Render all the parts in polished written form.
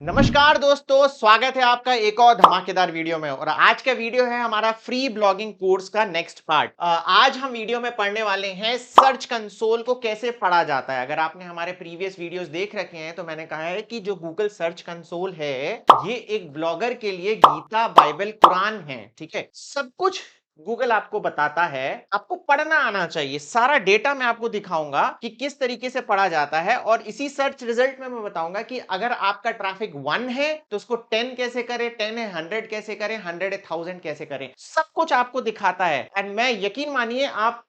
नमस्कार दोस्तों, स्वागत है आपका एक और धमाकेदार वीडियो में। और आज का वीडियो है हमारा फ्री ब्लॉगिंग कोर्स का नेक्स्ट पार्ट। आज हम वीडियो में पढ़ने वाले हैं सर्च कंसोल को कैसे पढ़ा जाता है। अगर आपने हमारे प्रीवियस वीडियोस देख रखे हैं तो मैंने कहा है कि जो गूगल सर्च कंसोल है ये एक ब्लॉगर के लिए गीता, बाइबल, कुरान है। ठीक है, सब कुछ गूगल आपको बताता है, आपको पढ़ना आना चाहिए। सारा डेटा मैं आपको दिखाऊंगा कि किस तरीके से पढ़ा जाता है, और इसी सर्च रिजल्ट में मैं बताऊंगा कि अगर आपका ट्रैफिक 1 है तो उसको 10 कैसे करें, 10 है 100 कैसे करें, 100 है 1000 कैसे करें। सब कुछ आपको दिखाता है। एंड मैं यकीन मानिए आप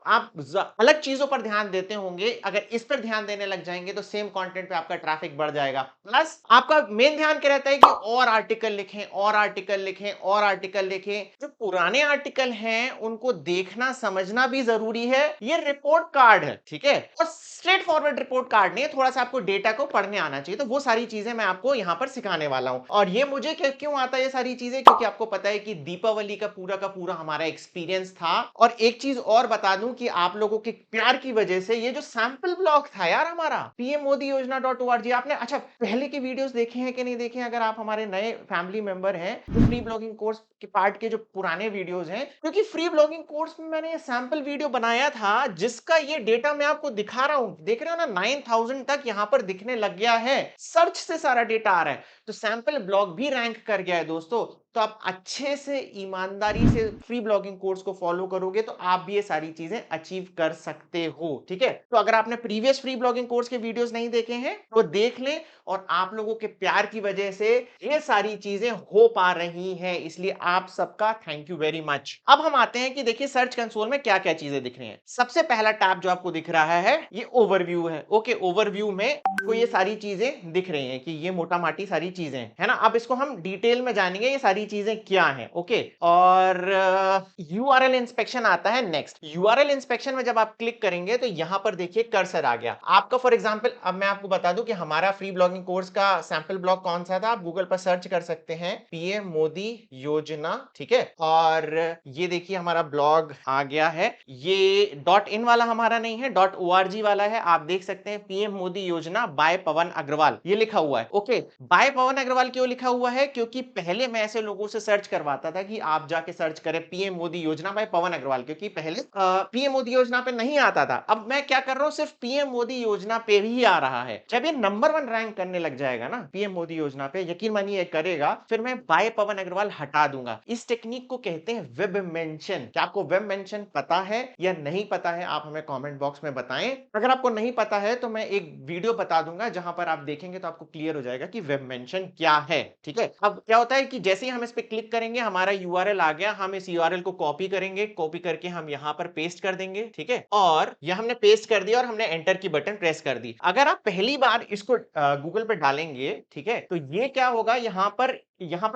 अलग चीजों पर ध्यान देते होंगे, अगर इस पर ध्यान देने लग जाएंगे तो सेम कंटेंट पे आपका ट्रैफिक बढ़ जाएगा। प्लस आपका मेन ध्यान क्या रहता है कि और आर्टिकल लिखें, और आर्टिकल लिखें, और आर्टिकल लिखें। जो पुराने आर्टिकल हैं उनको देखना समझना भी जरूरी है। ये रिपोर्ट कार्ड है, ठीक है, और स्ट्रेट फॉरवर्ड रिपोर्ट कार्ड नहीं है, थोड़ा सा आपको डेटा को पढ़ने आना चाहिए। तो वो सारी चीजें मैं आपको यहां पर सिखाने वाला हूं। और ये मुझे क्यों आता है ये सारी चीजें, क्योंकि आपको पता है कि दीपावली का पूरा हमारा एक्सपीरियंस था। और एक चीज और बता दूं कि आप लोगों के प्यार की वजह से ये जो सैंपल ब्लॉग था यार हमारा पीएम मोदी योजना .org, आपने अच्छा पहले के वीडियोस देखे हैं कि नहीं देखे हैं? अगर आप हमारे नए फैमिली मेंबर हैं तो फ्री ब्लॉगिंग कोर्स के पार्ट के जो पुराने वीडियोस हैं, क्योंकि फ्री ब्लॉगिंग कोर्स में मैंने ये सैंपल वीडियो बनाया था जिसका ये डेटा मैं आपको दिखा रहा हूं। देख रहे हो ना, 9000 तक यहां पर दिखने लग गया है। सर्च से सारा डेटा आ रहा है, तो सैंपल ब्लॉग भी रैंक कर गया है दोस्तों। तो आप अच्छे से ईमानदारी से फ्री ब्लॉगिंग कोर्स को फॉलो करोगे तो आप भी ये सारी चीजें अचीव कर सकते हो। ठीक है, तो अगर आपने प्रीवियस फ्री ब्लॉगिंग कोर्स के वीडियोस नहीं देखे हैं तो देख लें। और आप लोगों के प्यार की वजह से ये सारी चीजें हो पा रही हैं, इसलिए आप सबका थैंक यू वेरी मच। अब हम आते हैं कि देखिए सर्च कंसोल में क्या क्या चीजें दिख रही हैं। सबसे पहला टैब जो आपको दिख रहा है ये ओवरव्यू है। ओके, ओवरव्यू में आपको ये सारी चीजें दिख रही हैं कि ये मोटा माटी सारी चीजें है ना। अब इसको हम डिटेल में जानेंगे ये सारी चीजें क्या हैं। ओके, और यूआरएल इंस्पेक्शन आता है नेक्स्ट। यूआरएल इंस्पेक्शन में जब आप क्लिक करेंगे तो यहां पर देखिए कर्सर आ गया आपका। फॉर एग्जांपल अब मैं आपको बता दूं कि हमारा फ्री ब्लॉगिंग कोर्स का सैंपल ब्लॉग कौन सा था। आप गूगल पर सर्च कर सकते हैं पीएम मोदी योजना, ठीक है। और ये देखिए हमारा ब्लॉग आ गया है। ये .in वाला हमारा नहीं है, .org वाला है। आप देख सकते हैं पीएम मोदी योजना बाय पवन अग्रवाल ये लिखा हुआ है। ओके, बाय पवन अग्रवाल क्यों लिखा हुआ है? क्योंकि पहले मैं ऐसे लोगों से सर्च करवाता था कि आप जाके सर्च करें पीएम मोदी योजना बाय पवन अग्रवाल, क्योंकि पहले पीएम मोदी योजना पे नहीं आता था। अब मैं क्या कर रहा हूं, सिर्फ पीएम मोदी योजना पे भी आ रहा है। जब ये नंबर 1 रैंक करने लग जाएगा ना पीएम मोदी योजना पे, यकीन मानिए करेगा, फिर मैं बाय पवन अग्रवाल हटा दूंगा। इस टेक्निक को कहते हैं वेब मेंशन। क्या आपको वेब मेंशन पता है या नहीं पता है? आप हमें कमेंट बॉक्स में बताएं। अगर आपको नहीं पता है तो मैं एक वीडियो बता दूंगा जहां पर आप देखेंगे तो आपको क्लियर हो जाएगा कि वेब मेंशन क्या है। ठीक है, अब क्या होता है कि जैसे ही हम इस पे क्लिक करेंगे हमारा यूआरएल आ गया। हम इस यूआरएल को कॉपी करेंगे, कॉपी करके हम यहां पर पेस्ट कर देंगे। ठीक है, और यह हमने पेस्ट कर दिया और हमने एंटर की बटन प्रेस कर दी। अगर आप पहली बार इसको गूगल पे डालेंगे, ठीक है, तो ये क्या होगा, यहां पर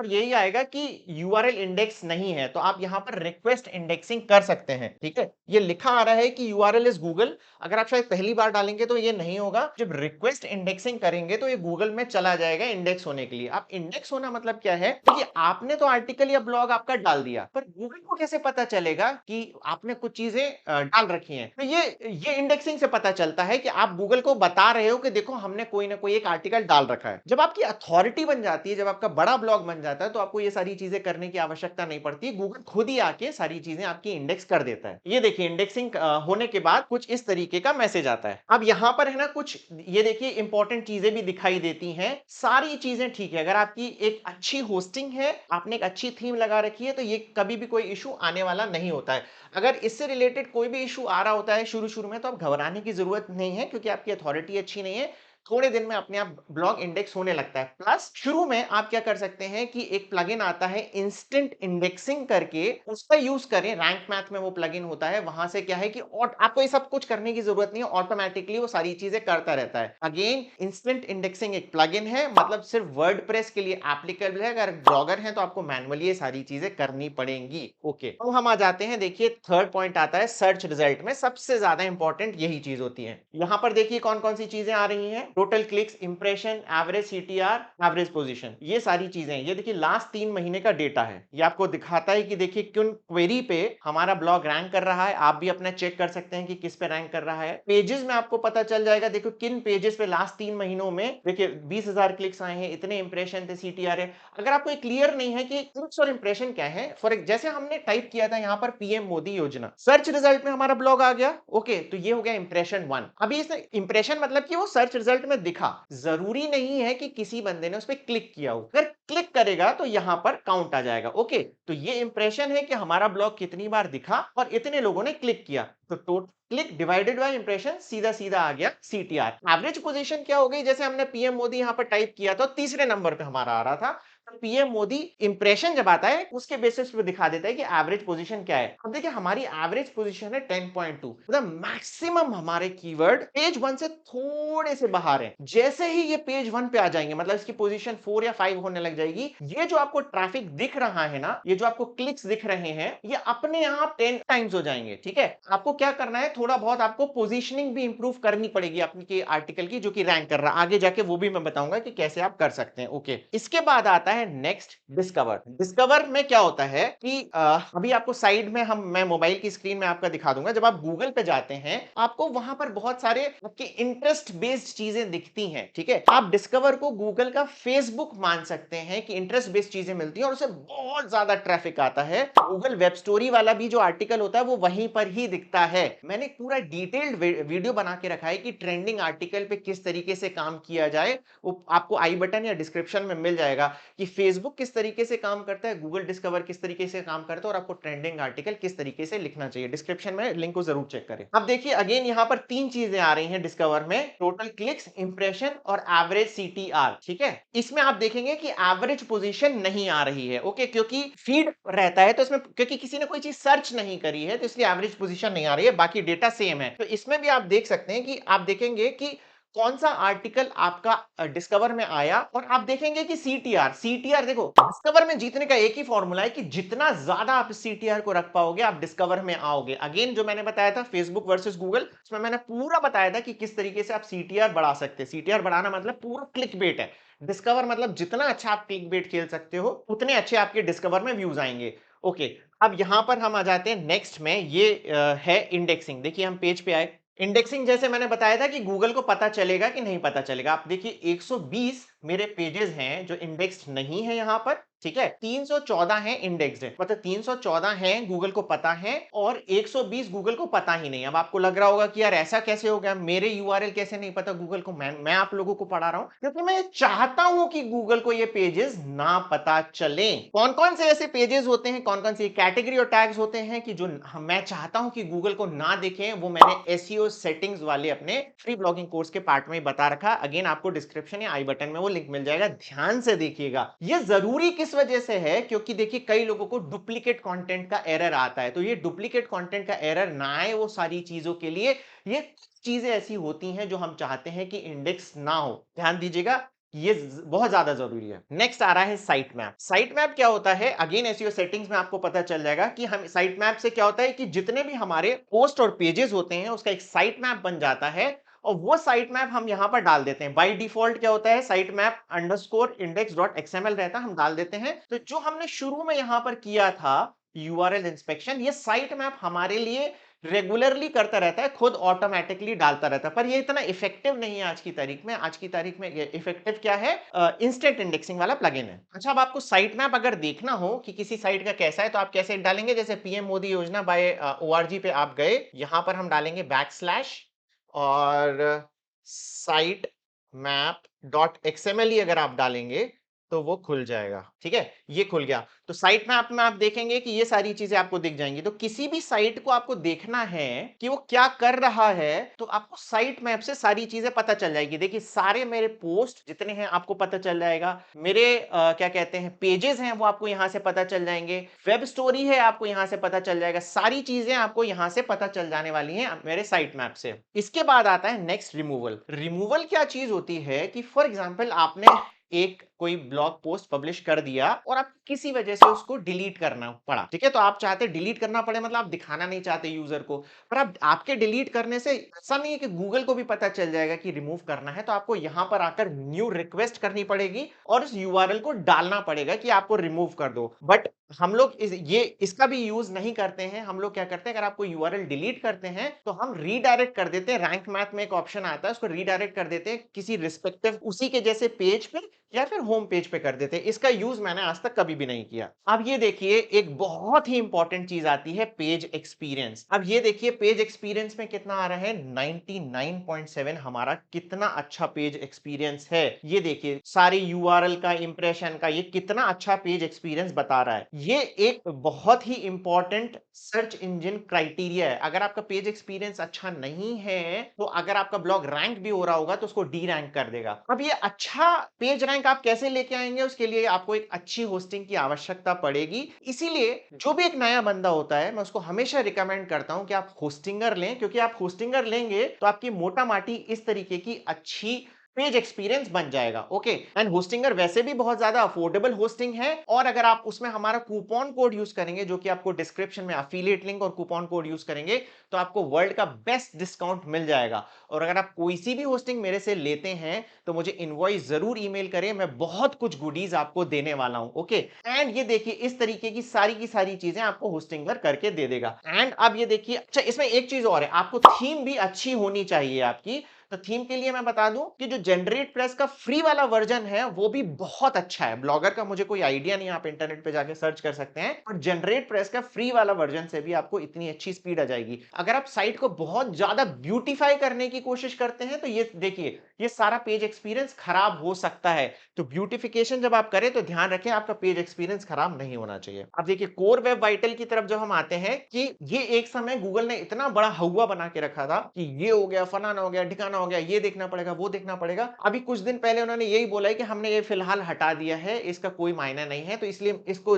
यही आएगा कि यूआरएल इंडेक्स नहीं है, तो आप यहां पर रिक्वेस्ट इंडेक्सिंग कर सकते हैं। ठीक है, ये लिखा आ रहा है कि यूआरएल इज गूगल। अगर आप शायद पहली बार डालेंगे तो ये नहीं होगा। जब रिक्वेस्ट इंडेक्सिंग करेंगे तो ये गूगल में चला जाएगा इंडेक्स होने के लिए। अब इंडेक्स होना मतलब क्या है कि आपने तो आर्टिकल या ब्लॉग आपका डाल दिया, पर गूगल को कैसे पता चलेगा कि आपने कुछ चीजें डाल रखी हैं? तो ये इंडेक्सिंग से पता चलता है कि आप गूगल को बता रहे हो कि देखो हमने कोई ना कोई एक आर्टिकल डाल रखा है। जब आपकी अथॉरिटी बन जाती है, जब आपका बड़ा ब्लॉग बन जाता है, तो आपको ये सारी चीजें करने की आवश्यकता नहीं पड़ती। गूगल खुद ही आके सारी चीजें आपकी इंडेक्स कर देता है। ये देखिए इंडेक्सिंग होने के बाद कुछ इस तरीके का मैसेज आता है। अब यहां पर है ना कुछ ये देखिए इंपॉर्टेंट चीजें भी दिखाई देती हैं। सारी चीजें ठीक है, अगर आपकी एक अच्छी होस्टिंग है, आपने एक अच्छी थीम लगा रखी है, तो ये कभी भी कोई इशू आने वाला नहीं होता है। अगर इससे रिलेटेड कोई भी इशू आ रहा होता है शुरू शुरू में, तो आप घबराने की जरूरत नहीं है, क्योंकि आपकी अथॉरिटी अच्छी नहीं है। थोड़े दिन में अपने आप ब्लॉग इंडेक्स होने लगता है। प्लस शुरू में आप क्या कर सकते हैं कि एक प्लगइन आता है इंस्टेंट इंडेक्सिंग करके, उसका यूज करें। रैंक मैथ में वो प्लगइन होता है, वहां से क्या है कि और आपको ये सब कुछ करने की जरूरत नहीं है, ऑटोमेटिकली वो सारी चीजें करता रहता है। अगेन इंस्टेंट इंडेक्सिंग एक प्लगइन है, मतलब सिर्फ वर्डप्रेस के लिए एप्लीकेबल है। अगर ब्लॉगर हैं तो आपको मैनुअली ये सारी चीजें करनी पड़ेंगी। ओके, तो हम आ जाते हैं, देखिए थर्ड पॉइंट आता है सर्च रिजल्ट में। सबसे ज्यादा इंपॉर्टेंट यही चीज होती है। यहां पर देखिए कौन कौन सी चीजें आ रही हैं। Total clicks, impression, average CTR, average position, ये सारी चीजें। ये देखिए लास्ट 3 महीने का डेटा है। ये आपको दिखाता है कि देखिए किन क्वेरी पे हमारा ब्लॉग रैंक कर रहा है। आप भी अपना चेक कर सकते हैं कि किस पे रैंक कर रहा है। पेजेस में आपको पता चल जाएगा, देखो किन पेजेस पे लास्ट 3 महीनों में देखिए 20,000 क्लिक्स आए हैं, इतने इंप्रेशन थे, सीटीआर है। अगर आपको क्लियर नहीं है कि क्लिक्स और इंप्रेशन क्या है, फॉर जैसे हमने टाइप किया था यहाँ पर पीएम मोदी योजना, सर्च रिजल्ट में हमारा ब्लॉग आ गया। ओके, तो ये हो गया इंप्रेशन 1। अभी इस इंप्रेशन मतलब कि वो सर्च रिजल्ट में दिखा, जरूरी नहीं है कि किसी बंदे ने उस पर क्लिक किया हो। अगर क्लिक करेगा तो यहाँ पर काउंट आ जाएगा। ओके, तो ये इंप्रेशन है कि हमारा ब्लॉग कितनी बार दिखा और इतने लोगों ने क्लिक किया। तो total click divided by impression, सीधा सीधा आ गया सीटीआर। एवरेज पोजीशन क्या हो गई, जैसे हमने पीएम मोदी यहाँ पर टाइप किया तो तीसरे नंबर पे हमारा आ रहा था। पीएम मोदी इंप्रेशन जब आता है उसके बेसिस पे दिखा देता है कि एवरेज पोजीशन क्या है। अब देखिए हमारी एवरेज पोजीशन है 10.2, मतलब मैक्सिमम हमारे कीवर्ड पेज 1 से थोड़े से बाहर है। जैसे ही ये पेज 1 पे आ जाएंगे, मतलब इसकी पोजीशन 4 या 5 होने लग जाएगी, ये जो आपको ट्रैफिक दिख रहा है ना, ये जो आपको क्लिक्स दिख रहे हैं, ये अपने आप 10 टाइम्स हो जाएंगे। ठीक है, आपको क्या करना है, थोड़ा बहुत आपको पोजीशनिंग भी इंप्रूव करनी पड़ेगी अपनी आर्टिकल की, जो कि रैंक कर रहा है। आगे जाके वो भी मैं बताऊंगा कि कैसे आप कर सकते हैं। ओके, इसके बाद आता है नेक्स्ट डिस्कवर। डिस्कवर में क्या होता है कि अभी आपको साइड में मैं मोबाइल की स्क्रीन में आपका दिखा दूंगा। जब आप गूगल पे जाते हैं, आपको वहां पर बहुत सारे आपके इंटरेस्ट बेस्ड चीजें दिखती हैं। ठीक है, आप डिस्कवर को गूगल का फेसबुक मान सकते हैं कि इंटरेस्ट बेस्ड चीजें मिलती हैं और उसे बहुत ज्यादा ट्रैफिक आता है। गूगल वेब स्टोरी वाला भी जो आर्टिकल होता है वो वहीं पर ही दिखता है। मैंने पूरा डिटेल्ड वीडियो बना के रखा है कि ट्रेंडिंग आर्टिकल पे किस तरीके से काम किया जाए। वो आपको आई बटन या डिस्क्रिप्शन में मिल जाएगा कि फेसबुक किस तरीके से काम करता है, गूगल डिस्कवर किस तरीके से काम करता है और आपको ट्रेंडिंग आर्टिकल किस तरीके से लिखना चाहिए। डिस्क्रिप्शन में लिंक को जरूर चेक करें। अब देखिए अगेन यहाँ पर 3 चीजें आ रही हैं डिस्कवर में, टोटल क्लिक्स, इंप्रेशन और एवरेज सीटीआर। ठीक है, इसमें आप देखेंगे कि एवरेज पोजीशन नहीं आ रही है। ओके, क्योंकि फीड रहता है तो इसमें क्योंकि किसी ने कोई चीज सर्च नहीं करी है तो इसलिए एवरेज पोजीशन नहीं आ रही है, बाकी डेटा सेम है। तो इसमें भी आप देख सकते हैं कि आप देखेंगे कि कौन सा आर्टिकल आपका डिस्कवर में आया और आप देखेंगे कि सीटीआर। सीटीआर देखो, डिस्कवर में जीतने का एक ही फॉर्मूला है कि जितना ज्यादा आप सीटीआर को रख पाओगे आप डिस्कवर में आओगे। अगेन जो मैंने बताया था फेसबुक वर्सेस गूगल, उसमें मैंने पूरा बताया था कि किस तरीके से आप सीटीआर बढ़ा सकते हैं। सीटीआर बढ़ाना मतलब पूरा क्लिक बेट है। डिस्कवर मतलब जितना अच्छा आप क्लिक बेट खेल सकते हो उतने अच्छे आपके डिस्कवर में व्यूज आएंगे। ओके, अब यहां पर हम आ जाते हैं नेक्स्ट में, ये है इंडेक्सिंग। देखिए हम पेज पे आए, इंडेक्सिंग जैसे मैंने बताया था कि गूगल को पता चलेगा कि नहीं पता चलेगा। आप देखिए 120 मेरे पेजेस हैं जो इंडेक्स्ड नहीं है यहाँ पर। ठीक है, 314 है इंडेक्स्ड, मतलब 314 हैं गूगल को पता है और 120 गूगल को पता ही नहीं। अब आपको लग रहा होगा कि यार ऐसा कैसे हो गया, मेरे यूआरएल कैसे नहीं पता गूगल को। मैं आप लोगों को पढ़ा रहा हूं क्योंकि मैं चाहता हूं कि गूगल को ये पेजेस ना पता चले। कौन कौन से ऐसे पेजेस होते हैं, कौन कौन सी कैटेगरी और टैग्स होते हैं कि जो मैं चाहता हूं कि गूगल को ना देखें, वो मैंने एसईओ सेटिंग्स वाले अपने फ्री ब्लॉगिंग कोर्स के पार्ट में बता रखा। अगेन आपको डिस्क्रिप्शन या आई बटन में वो लिंक मिल जाएगा, ध्यान से देखिएगा। ये जरूरी किस वजह से है, क्योंकि देखिए कई लोगों को डुप्लीकेट कंटेंट का एरर आता है। तो ये डुप्लीकेट कंटेंट का एरर ना आए वो सारी चीजों के लिए ये चीजें ऐसी होती हैं जो हम चाहते हैं कि इंडेक्स ना हो। ध्यान दीजिएगा, ये बहुत ज्यादा जरूरी है। नेक्स्ट आ रहा है साइट मैप। साइट मैप क्या होता है, अगेन एसईओ सेटिंग्स में आपको पता चल जाएगा कि हम साइट मैप से क्या होता है कि जितने भी हमारे पोस्ट और पेजेस होते हैं उसका एक साइट मैप बन जाता है और वो साइट मैप हम यहां पर डाल देते हैं। बाय डिफॉल्ट क्या होता है, site map underscore index dot XML रहता है, हम डाल देते हैं। तो जो हमने शुरू में यहां पर किया था यूआरएल इंस्पेक्शन, ये साइट मैप हमारे लिए रेगुलरली करता रहता है, खुद ऑटोमेटिकली डालता रहता है। पर ये इतना इफेक्टिव नहीं है आज की तारीख में। आज की तारीख में इफेक्टिव क्या है, इंस्टेंट इंडेक्सिंग वाला प्लगइन है। अच्छा, अब आपको साइट मैप अगर देखना हो कि किसी साइट का कैसा है तो आप कैसे डालेंगे, जैसे पीएम मोदी योजना बाय ओआरजी पे आप गए, यहां पर हम डालेंगे बैकस्लैश और साइट मैप डॉट एक्सएमएल ही अगर आप डालेंगे तो वो खुल जाएगा। ठीक है, ये खुल गया। तो साइट मैप में आप देखेंगे कि ये सारी चीजें आपको दिख जाएंगी। तो किसी भी साइट को आपको देखना है कि वो क्या कर रहा है तो आपको साइट मैप से सारी चीजें पता चल जाएगी। देखिए सारे मेरे पोस्ट जितने हैं आपको पता चल जाएगा, मेरे क्या कहते हैं पेजेस हैं वो आपको यहां से पता चल जाएंगे, वेब स्टोरी है आपको यहां से पता चल जाएगा, सारी चीजें आपको यहां से पता चल जाने वाली हैं मेरे साइट मैप से। इसके बाद आता है नेक्स्ट रिमूवल। रिमूवल क्या चीज होती है कि फॉर एग्जाम्पल आपने एक कोई ब्लॉग पोस्ट पब्लिश कर दिया और आप किसी वजह से उसको डिलीट करना पड़ा, ठीक है? तो आप चाहते डिलीट करना पड़े मतलब आप दिखाना नहीं चाहते यूजर को, पर आप आपके डिलीट करने से ऐसा नहीं है कि गूगल को भी पता चल जाएगा कि रिमूव करना है, तो आपको यहां पर आकर न्यू रिक्वेस्ट करनी पड़ेगी और उस यूआरएल को डालना पड़ेगा कि आपको रिमूव कर दो। बट हम लोग इसका भी यूज नहीं करते हैं। हम लोग क्या करते हैं, अगर आपको यूआरएल डिलीट करते हैं तो हम रीडायरेक्ट कर देते हैं। रैंक मैथ में एक ऑप्शन आता है, उसको रीडायरेक्ट कर देते हैं किसी रिस्पेक्टिव उसी के जैसे पेज पे या फिर होम पेज पे कर देते हैं। इसका यूज मैंने आज तक कभी भी नहीं किया। अब ये देखिए एक बहुत ही इंपॉर्टेंट चीज आती है, पेज एक्सपीरियंस। अब ये देखिए पेज एक्सपीरियंस में कितना आ रहा है, 99.7। हमारा कितना अच्छा पेज एक्सपीरियंस है। ये देखिए सारे यूआरएल का, इंप्रेशन का, ये कितना अच्छा पेज एक्सपीरियंस बता रहा है। ये एक बहुत ही इंपॉर्टेंट सर्च इंजन क्राइटेरिया है। अगर आपका पेज एक्सपीरियंस अच्छा नहीं है तो अगर आपका ब्लॉग रैंक भी हो रहा होगा तो उसको डी रैंक कर देगा। अब ये अच्छा पेज रैंक आप कैसे लेके आएंगे, उसके लिए आपको एक अच्छी होस्टिंग की आवश्यकता पड़ेगी। इसीलिए जो भी एक नया बंदा होता है मैं उसको हमेशा रिकमेंड करता हूं कि आप होस्टिंगर लें, क्योंकि आप होस्टिंगर लेंगे तो आपकी मोटा माटी इस तरीके की अच्छी पेज एक्सपीरियंस बन जाएगा। ओके, एंड होस्टिंगर वैसे भी बहुत ज्यादा अफोर्डेबल होस्टिंग है, और अगर आप उसमें हमारा कूपन कोड यूज करेंगे जो कि आपको डिस्क्रिप्शन में अफिलिएट लिंक और कूपन कोड यूज करेंगे तो आपको वर्ल्ड का बेस्ट डिस्काउंट मिल जाएगा। और अगर आप कोई सी भी होस्टिंग मेरे से लेते हैं तो मुझे इनवॉइस जरूर ईमेल करें, मैं बहुत कुछ गुडीज आपको देने वाला हूं। ओके, एंड ये देखिए इस तरीके की सारी चीजें आपको होस्टिंगर करके दे देगा। एंड अब ये देखिए, अच्छा इसमें एक चीज और है, आपको थीम भी अच्छी होनी चाहिए आपकी। तो थीम के लिए मैं बता दूं कि जो जनरेट प्रेस का फ्री वाला वर्जन है वो भी बहुत अच्छा है। ब्लॉगर का मुझे कोई आइडिया नहीं, आप इंटरनेट पे जाके सर्च कर सकते हैं, और जनरेट प्रेस का फ्री वाला वर्जन से भी आपको इतनी अच्छी स्पीड आ जाएगी। अगर आप साइट को बहुत ज्यादा ब्यूटीफाई करने की कोशिश करते हैं तो ये देखिए ये सारा पेज एक्सपीरियंस खराब हो सकता है। तो ब्यूटिफिकेशन जब आप करें तो ध्यान रखें आपका पेज एक्सपीरियंस खराब नहीं होना चाहिए। अब देखिए कोर वेब वाइटल की तरफ जब हम आते हैं कि ये एक समय गूगल ने इतना बड़ा हवा बना के रखा था कि ये हो गया, फलाना हो गया, ठिकाना हो गया, ये देखना पड़ेगा, वो देखना पड़ेगा। अभी कुछ दिन पहले उन्होंने यही बोला है कि हमने ये फिलहाल हटा दिया है, इसका कोई मायना नहीं है, तो इसलिए इसको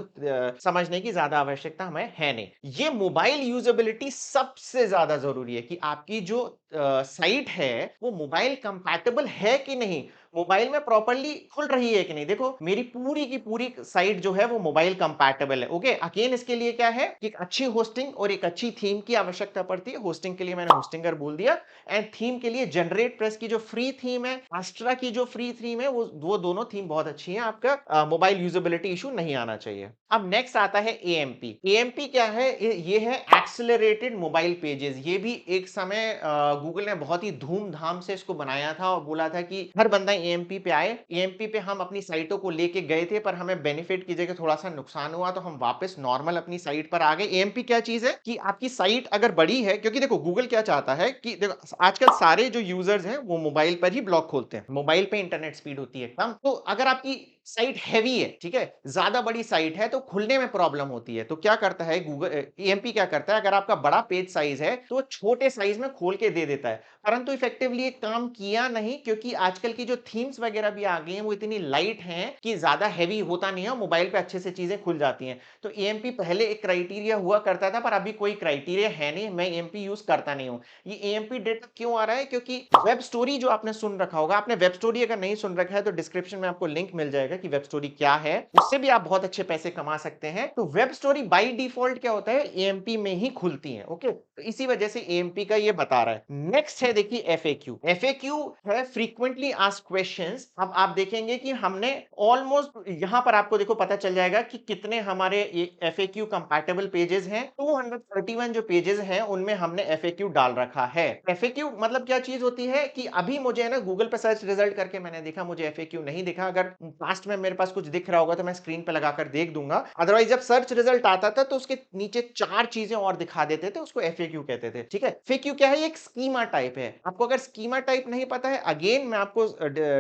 समझने की ज्यादा आवश्यकता हमें है नहीं। ये मोबाइल यूजेबिलिटी सबसे ज्यादा जरूरी है कि आपकी जो साइट है वो मोबाइल कंपैटिबल है कि नहीं, मोबाइल में प्रॉपर्ली खुल रही है कि नहीं। देखो मेरी पूरी की पूरी साइट जो है वो मोबाइल कंपैटिबल है। ओके, अगेन इसके लिए क्या है कि एक अच्छी होस्टिंग और एक अच्छी थीम की आवश्यकता पड़ती है। होस्टिंग के लिए मैंने होस्टिंगर बोल दिया, एंड थीम के लिए जनरेट प्रेस की जो फ्री थीम है, एस्ट्रा की जो फ्री थीम है, वो दोनों थीम बहुत अच्छी है। आपका मोबाइल यूजेबिलिटी इशू नहीं आना चाहिए। अब नेक्स्ट आता है एएमपी। एएमपी क्या है, ये है एक्सेलरेटेड मोबाइल पेजेस। ये भी एक समय गूगल ने बहुत ही धूमधाम से इसको बनाया था और बोला था कि हर बंदा एएमपी पे आए। एएमपी पे हम अपनी साइटों को लेके गए थे, पर हमें बेनिफिट की जगह थोड़ा सा नुकसान हुआ, तो हम वापस नॉर्मल अपनी साइट पर आ गए। एएमपी क्या चीज है कि आपकी साइट अगर बड़ी है, क्योंकि देखो गूगल क्या चाहता है कि देखो आजकल सारे जो यूजर्स हैं वो मोबाइल पर ही ब्लॉग खोलते हैं, मोबाइल पे इंटरनेट स्पीड होती है कम। तो अगर आपकी साइट हैवी है, ठीक है, ज्यादा बड़ी साइट है, तो खुलने में प्रॉब्लम होती है। तो क्या करता है गूगल, एएमपी क्या करता है, अगर आपका बड़ा पेज साइज है तो वो छोटे साइज में खोल के दे देता है। परंतु इफेक्टिवली एक काम किया नहीं, क्योंकि आजकल की जो थीम्स वगैरह भी आ गई हैं वो इतनी लाइट हैं कि ज्यादा हैवी होता नहीं है, मोबाइल पे अच्छे से चीजें खुल जाती हैं। तो एएमपी पहले एक क्राइटेरिया हुआ करता था, पर अभी कोई क्राइटेरिया है नहीं, मैं एएमपी यूज करता नहीं हूं। ये एएमपी डेटा क्यों आ रहा है, क्योंकि वेब स्टोरी जो आपने सुन रखा होगा, आपने वेब स्टोरी अगर नहीं सुन रखा है तो डिस्क्रिप्शन में आपको लिंक मिल जाएगा कि वेब स्टोरी क्या है, उससे भी आप बहुत अच्छे पैसे कमा सकते हैं। तो वेब स्टोरी बाय डिफॉल्ट क्या होता है, एएमपी में ही खुलती है। ओके, तो इसी वजह से एएमपी का ये बता रहा है। नेक्स्ट है देखिए एफएक्यू। एफएक्यू है फ्रीक्वेंटली आस्क्ड क्वेश्चंस। अब आप देखेंगे कि हमने ऑलमोस्ट यहां पर आपको देखो पता चल जाएगा कि कितने हमारे एफएक्यू कंपैटिबल पेजेस हैं। 231 जो पेजेस हैं उनमें हमने एफएक्यू डाल रखा है। एफएक्यू मतलब क्या चीज होती है कि अभी मुझे ना गूगल पे सर्च रिजल्ट करके मैंने देखा, मुझे एफएक्यू नहीं दिखा। अगर पास्ट में मेरे पास कुछ दिख रहा होगा तो मैं स्क्रीन पे लगाकर देख दूंगा। अदरवाइज जब सर्च रिजल्ट आता था तो उसके नीचे 4 चीजें और दिखा देते थे, उसको एफएक्यू कहते थे। ठीक है, एफएक्यू क्या है, एक स्कीमा टाइप है। आपको अगर स्कीमा टाइप नहीं पता है, अगेन मैं आपको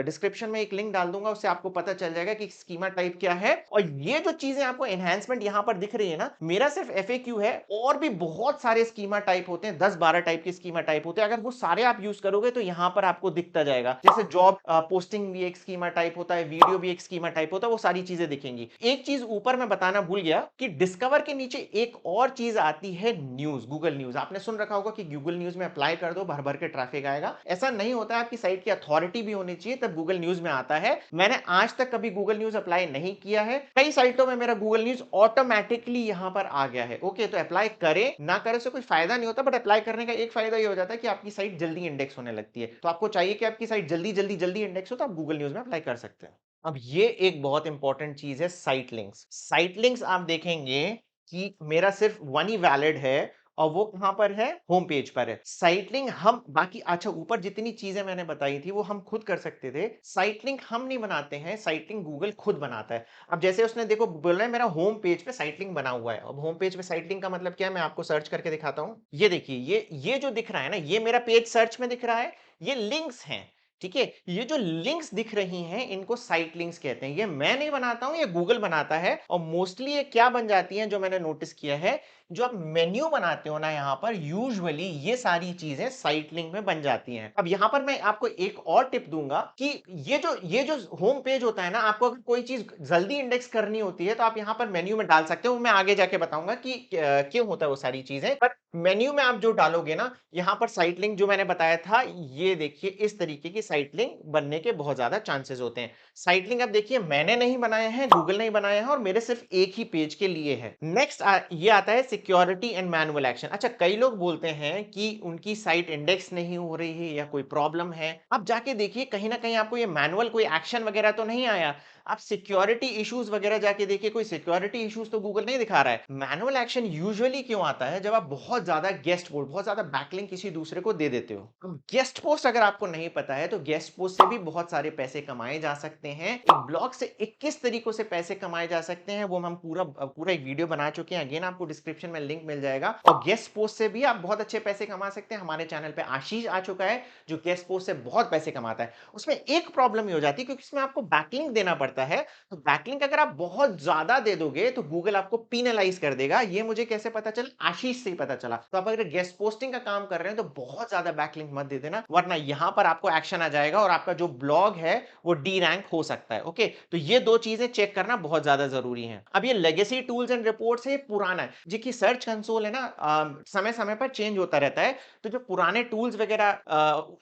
डिस्क्रिप्शन में एक लिंक डाल दूंगा, उससे आपको पता चल जाएगा कि स्कीमा टाइप क्या है। और ये जो चीजें आपको एनहांसमेंट यहां पर दिख रही है ना, मेरा सिर्फ एफएक्यू है, और भी बहुत सारे स्कीमा टाइप होते हैं, 10-12 टाइप के स्कीमा टाइप होते हैं। अगर वो सारे आप यूज करोगे तो यहां पर आपको दिखता जाएगा। जैसे जॉब पोस्टिंग भी एक स्कीमा टाइप होता है, वीडियो भी एक स्कीमा स्कीमा टाइप होता है, वो सारी चीजें दिखेंगी। एक चीज ऊपर मैं बताना भूल गया कि डिस्कवर के नीचे एक और चीज आती है, न्यूज, गूगल न्यूज। आपने सुन रखा होगा कि गूगल न्यूज में अप्लाई कर दो, भर भर के ट्रैफिक आएगा। ऐसा नहीं होता है, आपकी साइट की अथॉरिटी भी होनी चाहिए तब गूगल न्यूज में आता है। मैंने आज तक कभी गूगल न्यूज अप्लाई नहीं किया है, कई साइटों में मेरा गूगल न्यूज ऑटोमेटिकली यहां पर आ गया है। ओके, तो अप्लाई करें ना करें से कोई फायदा नहीं होता, बट अप्लाई करने का एक फायदा ये हो जाता है कि आपकी साइट जल्दी इंडेक्स होने लगती है। तो आपको चाहिए कि आपकी साइट जल्दी जल्दी जल्दी इंडेक्स हो, तो आप गूगल न्यूज में अप्लाई कर सकते हैं। अब ये एक बहुत इंपॉर्टेंट चीज है, साइट लिंक्स। साइट लिंक्स आप देखेंगे कि मेरा सिर्फ वन ही वैलिड है, और वो कहां पर है, होम पेज पर है। साइट लिंक हम बाकी, अच्छा, ऊपर जितनी चीजें मैंने बताई थी वो हम खुद कर सकते थे, साइट लिंक हम नहीं बनाते हैं, साइट लिंक गूगल खुद बनाता है। अब जैसे उसने देखो बोल रहा है मेरा होम पेज पे साइट लिंक बना हुआ है। अब होम पेज पे साइट लिंक का मतलब क्या है, मैं आपको सर्च करके दिखाता हूं। ये देखिए, ये जो दिख रहा है ना, ये मेरा पेज सर्च में दिख रहा है, ये लिंक्स हैं। ठीक है, ये जो लिंक्स दिख रही हैं इनको साइट लिंक्स कहते हैं। ये मैं नहीं बनाता हूं, ये गूगल बनाता है। और मोस्टली ये क्या बन जाती हैं, जो मैंने नोटिस किया है, जो आप मेन्यू बनाते हो ना यहाँ पर, यूजुअली ये सारी चीजें साइट लिंक में बन जाती हैं। अब यहाँ पर मैं आपको एक और टिप दूंगा कि ये जो होम पेज होता है ना, आपको अगर कोई चीज जल्दी इंडेक्स करनी होती है तो आप यहाँ पर मेन्यू में डाल सकते हो। मैं आगे जाके बताऊंगा कि क्यों होता है वो सारी चीजें, पर मेन्यू में आप जो डालोगे ना, यहाँ पर साइट लिंक जो मैंने बताया था, ये देखिए इस तरीके की साइट लिंक बनने के बहुत ज्यादा चांसेस होते हैं। साइट लिंक अब देखिए मैंने नहीं बनाया है, गूगल नहीं बनाया है, और मेरे सिर्फ एक ही पेज के लिए है। नेक्स्ट ये आता है सिक्योरिटी एंड मैनुअल एक्शन। अच्छा, कई लोग बोलते हैं कि उनकी साइट इंडेक्स नहीं हो रही है या कोई प्रॉब्लम है। अब जाके देखिए कहीं ना कहीं आपको ये मैनुअल कोई एक्शन वगैरह तो नहीं आया। आप सिक्योरिटी इश्यूज वगैरह जाके देखिए, कोई सिक्योरिटी इश्यूज तो गूगल नहीं दिखा रहा है। मैनुअल एक्शन यूजुअली क्यों आता है, जब आप बहुत ज्यादा गेस्ट पोस्ट, बहुत ज्यादा बैकलिंक किसी दूसरे को दे देते हो। अब गेस्ट पोस्ट अगर आपको नहीं पता है, तो गेस्ट पोस्ट से भी बहुत सारे पैसे कमाए जा सकते हैं। एक ब्लॉग से 21 तरीकों से पैसे कमाए जा सकते हैं, वो हम पूरा पूरा एक वीडियो बना चुके हैं। अगेन आपको डिस्क्रिप्शन में लिंक मिल जाएगा। और गेस्ट पोस्ट से भी आप बहुत अच्छे पैसे कमा सकते हैं। हमारे चैनल पे आशीष आ चुका है जो गेस्ट पोस्ट से बहुत पैसे कमाता है। उसमें एक प्रॉब्लम ही हो जाती है, क्योंकि इसमें आपको बैकलिंक देना पड़ता है। तो बैकलिंक अगर आप बहुत ज्यादा दे दोगे तो गूगल आपको पीनलाइज कर देगा। ये मुझे कैसे पता चला, आशीष से ही पता चला। तो आप अगर गेस्ट पोस्टिंग का काम कर रहे हैं तो बहुत ज्यादा बैकलिंक मत दे देना, वरना यहां पर आपको एक्शन आ जाएगा और आपका जो ब्लॉग है वो डी रैंक हो सकता है। ओके, तो ये दो चीजें चेक करना बहुत ज्यादा जरूरी है। अब ये लेगेसी टूल्स एंड रिपोर्ट्स है, पुराना है। जी सर्च कंसोल है ना, समय समय पर चेंज होता रहता है। तो जो पुराने टूल्स वगैरह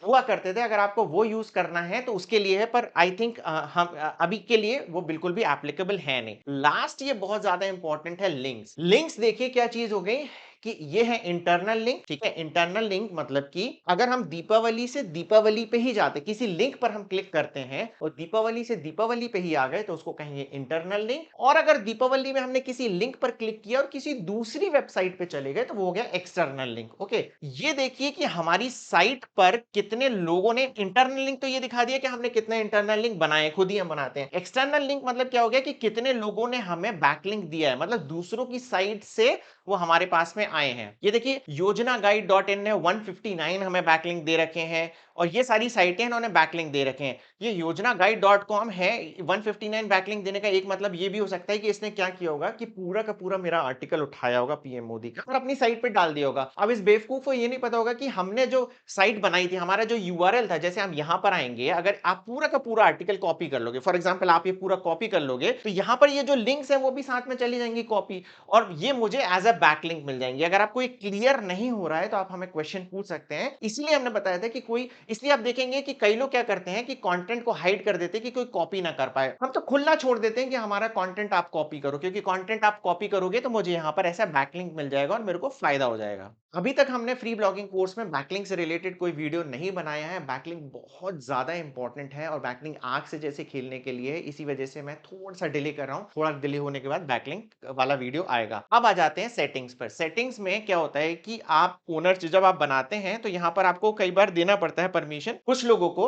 हुआ करते थे, अगर आपको वो यूज करना है तो उसके लिए है, पर आई थिंक हम अभी के लिए वो बिल्कुल भी एप्लीकेबल है नहीं। लास्ट, ये बहुत ज्यादा इंपॉर्टेंट है, लिंक्स। लिंक्स देखिए क्या चीज हो गई कि ये है इंटरनल लिंक। ठीक है, इंटरनल लिंक मतलब कि अगर हम दीपावली से दीपावली पे ही जाते, किसी लिंक पर हम क्लिक करते हैं और दीपावली से दीपावली पे ही आ गए, तो उसको कहेंगे इंटरनल लिंक। और अगर दीपावली में हमने किसी लिंक पर क्लिक किया और किसी दूसरी वेबसाइट पे चले गए, तो वो हो गया एक्सटर्नल लिंक। ओके, ये देखिए कि हमारी साइट पर कितने लोगों ने, इंटरनल लिंक तो ये दिखा दिया कि हमने कितने इंटरनल लिंक बनाए, खुद ही हम बनाते हैं। एक्सटर्नल लिंक मतलब क्या हो गया कि कितने लोगों ने हमें बैकलिंक दिया है, मतलब दूसरों की साइट से वो हमारे पास में आए हैं। ये देखिए योजना गाइड डॉट इन ने 159 हमें बैकलिंक दे रखे हैं, और ये सारी साइटें इन्होंने बैकलिंक दे रखे हैं। ये योजना गाइड डॉट कॉम है, 159 बैकलिंक देने का एक मतलब ये भी हो सकता है कि इसने क्या किया होगा कि पूरा का पूरा मेरा आर्टिकल उठाया होगा पीएम मोदी का और अपनी साइट पे डाल दिया होगा। अब इस बेवकूफ को ये नहीं पता होगा कि हमने जो साइट बनाई थी, हमारा जो यूआरएल था, जैसे हम यहां पर आएंगे, अगर आप पूरा का पूरा आर्टिकल कॉपी कर लोगे, फॉर एग्जांपल आप ये पूरा कॉपी कर लोगे, तो यहां पर ये जो लिंक्स है वो भी साथ में चली जाएंगी कॉपी, और ये मुझे एज अ बैकलिंक मिल जाएंगे। अगर आपको ये क्लियर नहीं हो रहा है तो आप हमें क्वेश्चन पूछ सकते हैं। इसलिए हमने बताया था कि कोई, इसलिए आप देखेंगे कि कई लोग क्या करते हैं कि कंटेंट को हाइड कर देते हैं कि कोई कॉपी ना कर पाए। हम तो खुला छोड़ देते हैं कि हमारा कंटेंट आप कॉपी करो, क्योंकि कंटेंट आप कॉपी करोगे तो मुझे यहां पर ऐसा बैकलिंक मिल जाएगा और मेरे को फायदा हो जाएगा। अभी तक हमने फ्री ब्लॉगिंग कोर्स में बैकलिंक से रिलेटेड कोई वीडियो नहीं बनाया है। बैकलिंक बहुत ज्यादा इंपॉर्टेंट है और बैकलिंक आग से जैसे खेलने के लिए है, इसी वजह से मैं थोड़ा सा डिले कर रहा हूं। थोड़ा डिले होने के बाद बैकलिंक वाला वीडियो आएगा। अब आ जाते हैं सेटिंग्स पर। सेटिंग्स में क्या होता है कि आप ओनर जब आप बनाते हैं तो यहां पर आपको कई बार देना पड़ता है परमिशन कुछ लोगों को,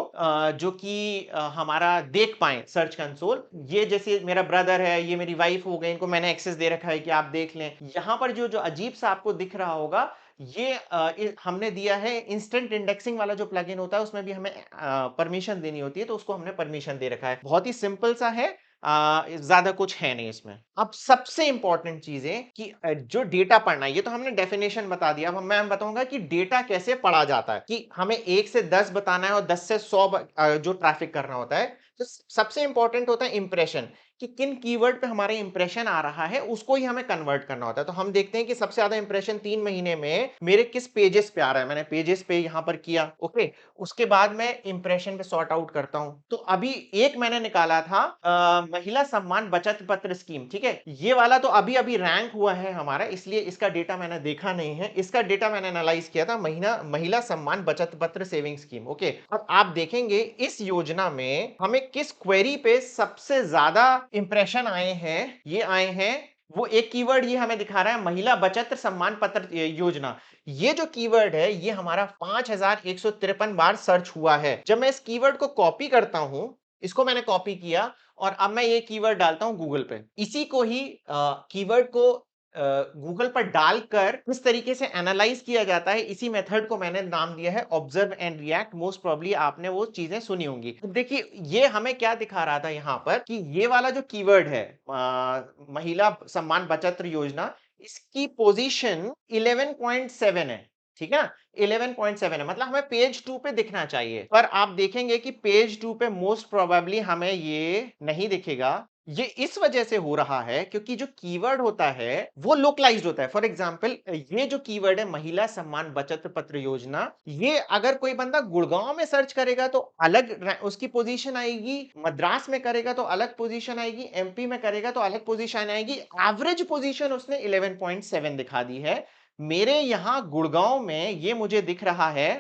जो कि हमारा देख पाए सर्च कंसोल। ये जैसे मेरा ब्रदर है, ये मेरी वाइफ हो गई, इनको मैंने एक्सेस दे रखा है कि आप देख लें। यहां पर जो जो अजीब सा आपको दिख रहा होगा, ये हमने दिया है इंस्टेंट इंडेक्सिंग वाला जो प्लगइन होता है, उसमें भी हमें परमिशन देनी होती है, तो उसको हमने परमिशन दे रखा है। बहुत ही सिंपल सा है, ज्यादा कुछ है नहीं इसमें। अब सबसे इंपॉर्टेंट चीज है कि जो डेटा पढ़ना है, ये तो हमने डेफिनेशन बता दिया। अब मैं बताऊंगा कि डेटा कैसे पढ़ा जाता है, कि हमें 1 से 10 बताना है और 10 से 100 जो ट्रैफिक करना होता है। तो सबसे इंपॉर्टेंट होता है इंप्रेशन, कि किन कीवर्ड पे हमारा इंप्रेशन आ रहा है उसको ही हमें कन्वर्ट करना होता है। तो हम देखते हैं कि सबसे ज्यादा इंप्रेशन 3 महीने में मेरे किस पेजेस पे आ रहा है। मैंने पेजेस पे यहां पर किया, ओके। उसके बाद मैं इंप्रेशन पे सॉर्ट आउट करता हूं। तो अभी एक मैंने निकाला था महिला सम्मान बचत पत्र स्कीम, ठीक है। ये वाला तो अभी अभी रैंक हुआ है हमारा, इसलिए इसका डेटा मैंने देखा नहीं है। इसका डेटा मैंने एनालाइज किया था महिला महिला सम्मान बचत पत्र सेविंग स्कीम, ओके। अब आप देखेंगे इस योजना में हमें किस क्वेरी पे सबसे ज्यादा इंप्रेशन आए हैं। ये आए हैं, वो एक कीवर्ड ये हमें दिखा रहा है, महिला बचत सम्मान पत्र योजना। ये जो कीवर्ड है ये हमारा 5153 बार सर्च हुआ है। जब मैं इस कीवर्ड को कॉपी करता हूं, इसको मैंने कॉपी किया और अब मैं ये कीवर्ड डालता हूं गूगल पे। इसी को ही कीवर्ड को गूगल पर डालकर किस तरीके से एनालाइज किया जाता है, इसी मेथड को मैंने नाम दिया है observe and react. Most probably आपने वो चीजें सुनी होंगी। तो देखिए ये हमें क्या दिखा रहा था यहाँ पर, कि ये वाला जो कीवर्ड है महिला सम्मान बचत योजना, इसकी पोजीशन 11.7 है, ठीक है ना। 11.7 है, मतलब हमें पेज 2 पे दिखना चाहिए, पर आप देखेंगे कि पेज 2 पे मोस्ट प्रोबेबली हमें ये नहीं दिखेगा। ये इस वजह से हो रहा है क्योंकि जो कीवर्ड होता है वो लोकलाइज्ड होता है। फॉर एग्जांपल ये जो कीवर्ड है महिला सम्मान बचत पत्र योजना, ये अगर कोई बंदा गुड़गांव में सर्च करेगा तो अलग उसकी पोजीशन आएगी, मद्रास में करेगा तो अलग पोजीशन आएगी, एमपी में करेगा तो अलग पोजीशन आएगी। एवरेज पोजीशन उसने 11.7 दिखा दी है। मेरे यहां गुड़गांव में ये मुझे दिख रहा है,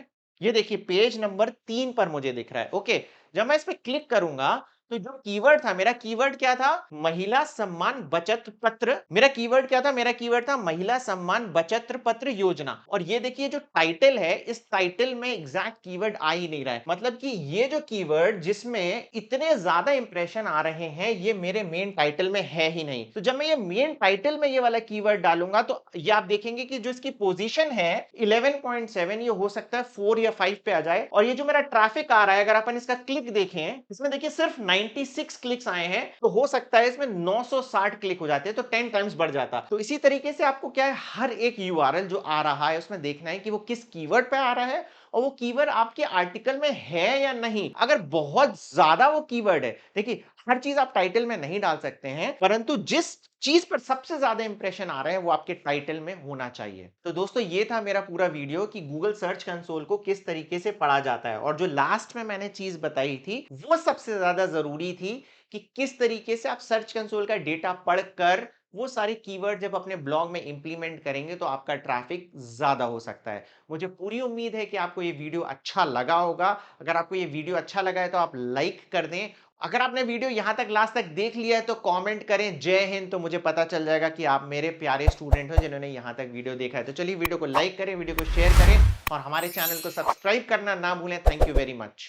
ये देखिए पेज नंबर 3 पर मुझे दिख रहा है, ओके। जब मैं इस पे क्लिक करूंगा तो जो कीवर्ड था, मेरा कीवर्ड क्या था, महिला सम्मान बचत पत्र। मेरा कीवर्ड क्या था, मेरा कीवर्ड था महिला सम्मान बचत पत्र योजना। और ये देखिए जो टाइटल है, इस टाइटल में एग्जैक्ट कीवर्ड आ ही नहीं रहा है। मतलब कि ये जो कीवर्ड जिसमें इतने ज्यादा इंप्रेशन आ रहे हैं, ये मेरे मेन टाइटल में है ही नहीं। तो जब मैं ये मेन टाइटल में ये वाला कीवर्ड डालूंगा तो ये आप देखेंगे कि जो इसकी पोजीशन है 11.7, ये हो सकता है 4 या 5 पे आ जाए। और ये जो मेरा ट्रैफिक आ रहा है, अगर अपन इसका क्लिक देखें, इसमें देखिए सिर्फ 96 क्लिक्स आए हैं, तो हो सकता है इसमें 960 क्लिक हो जाते हैं, तो 10 टाइम्स बढ़ जाता। तो इसी तरीके से आपको क्या है, हर एक यूआरएल जो आ रहा है उसमें देखना है कि वो किस कीवर्ड पे आ रहा है और वो कीवर्ड आपके आर्टिकल में है या नहीं। अगर बहुत ज्यादा वो कीवर्ड है, देखिए हर चीज आप टाइटल में नहीं डाल सकते हैं, परंतु जिस चीज पर सबसे ज्यादा इंप्रेशन आ रहे हैं वो आपके टाइटल में होना चाहिए। तो दोस्तों ये था मेरा पूरा वीडियो कि गूगल सर्च कंसोल को किस तरीके से पढ़ा जाता है। और जो लास्ट में मैंने चीज बताई थी वो सबसे ज्यादा जरूरी थी, कि किस तरीके से आप सर्च कंसोल का डेटा पढ़कर वो सारे कीवर्ड जब अपने ब्लॉग में इंप्लीमेंट करेंगे तो आपका ट्रैफिक ज्यादा हो सकता है। मुझे पूरी उम्मीद है कि आपको ये वीडियो अच्छा लगा होगा। अगर आपको ये वीडियो अच्छा लगा है तो आप लाइक कर दें। अगर आपने वीडियो यहां तक लास्ट तक देख लिया है तो कमेंट करें जय हिंद, तो मुझे पता चल जाएगा कि आप मेरे प्यारे स्टूडेंट हो जिन्होंने यहां तक वीडियो देखा है। तो चलिए वीडियो को लाइक करें, वीडियो को शेयर करें और हमारे चैनल को सब्सक्राइब करना ना भूलें। Thank you very much.